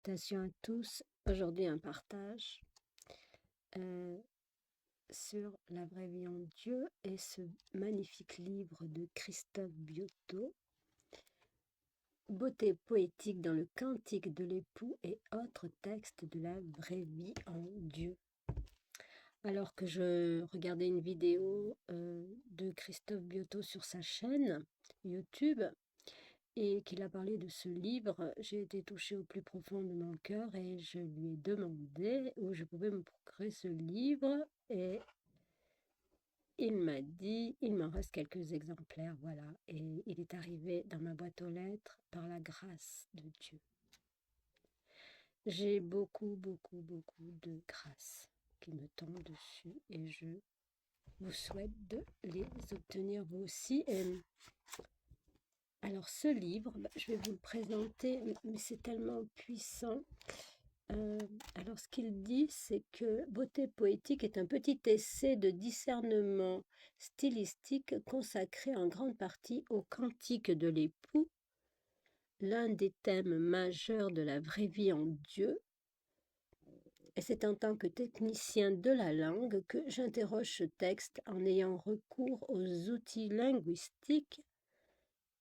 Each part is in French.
Salutations à tous. Aujourd'hui, un partage sur la vraie vie en Dieu et ce magnifique livre de Christophe Biotto, Beauté poétique dans le cantique de l'époux et autres textes de la vraie vie en Dieu. Alors que je regardais une vidéo de Christophe Biotto sur sa chaîne YouTube, et qu'il a parlé de ce livre, j'ai été touchée au plus profond de mon cœur et je lui ai demandé où je pouvais me procurer ce livre et il m'a dit, il m'en reste quelques exemplaires, voilà, et il est arrivé dans ma boîte aux lettres par la grâce de Dieu. J'ai beaucoup de grâce qui me tombent dessus et je vous souhaite de les obtenir vous aussi. Alors ce livre, je vais vous le présenter, mais c'est tellement puissant. Alors ce qu'il dit, c'est que Beauté poétique est un petit essai de discernement stylistique consacré en grande partie au cantique de l'époux, l'un des thèmes majeurs de la vraie vie en Dieu. Et c'est en tant que technicien de la langue que j'interroge ce texte en ayant recours aux outils linguistiques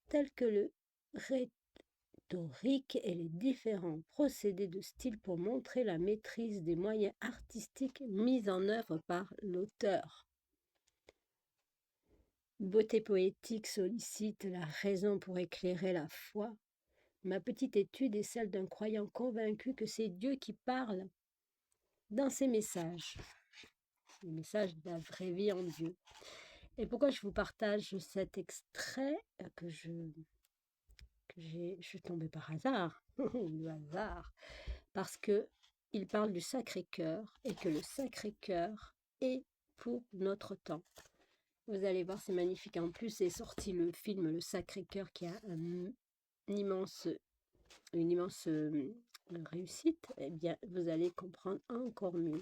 tels que le rhétorique et les différents procédés de style pour montrer la maîtrise des moyens artistiques mis en œuvre par l'auteur. Beauté poétique sollicite la raison pour éclairer la foi. Ma petite étude est celle d'un croyant convaincu que c'est Dieu qui parle dans ses messages, les messages de la vraie vie en Dieu. Et pourquoi je vous partage cet extrait que je suis tombée par hasard, le hasard, parce que il parle du Sacré-Cœur et que le Sacré-Cœur est pour notre temps. Vous allez voir, c'est magnifique. En plus, est sorti le film Le Sacré-Cœur qui a une immense réussite. Eh bien, vous allez comprendre encore mieux.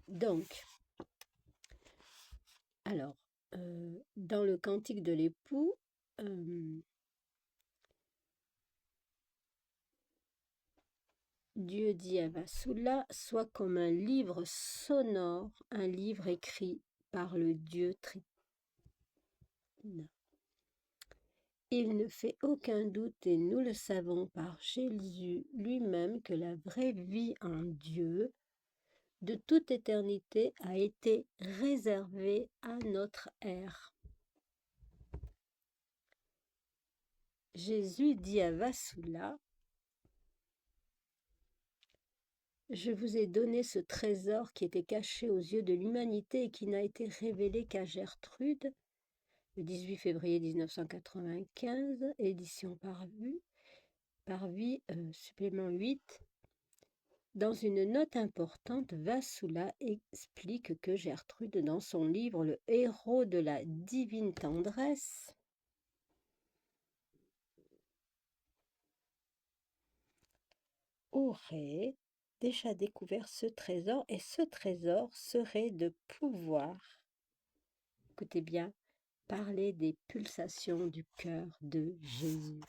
Donc, alors, dans le Cantique de l'époux, Dieu dit à Vasula, sois comme un livre sonore, un livre écrit par le Dieu Trine. Il ne fait aucun doute, et nous le savons par Jésus lui-même, que la vraie vie en Dieu, de toute éternité, a été réservée à notre ère. Jésus dit à Vasula, je vous ai donné ce trésor qui était caché aux yeux de l'humanité et qui n'a été révélé qu'à Gertrude, le 18 février 1995, édition par vie, supplément 8. Dans une note importante, Vasula explique que Gertrude, dans son livre Le héros de la divine tendresse, aurait déjà découvert ce trésor, et ce trésor serait de pouvoir, écoutez bien, parler des pulsations du cœur de Jésus.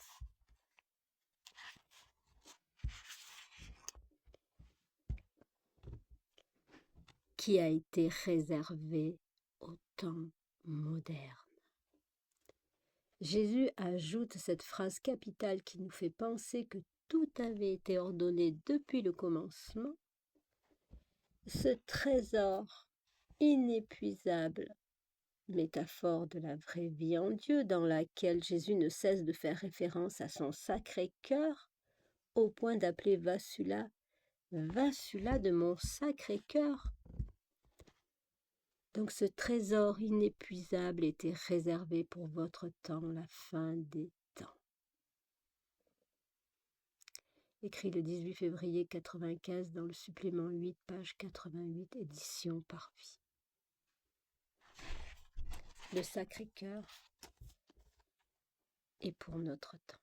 Qui a été réservé au temps moderne. Jésus ajoute cette phrase capitale qui nous fait penser que tout avait été ordonné depuis le commencement. Ce trésor inépuisable, métaphore de la vraie vie en Dieu, dans laquelle Jésus ne cesse de faire référence à son sacré cœur, au point d'appeler Vasula, Vasula de mon sacré cœur. Donc ce trésor inépuisable était réservé pour votre temps, la fin des temps. Écrit le 18 février 1995 dans le supplément 8, page 88, édition par vie. Le Sacré-Cœur est pour notre temps.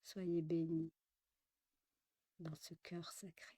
Soyez bénis dans ce cœur sacré.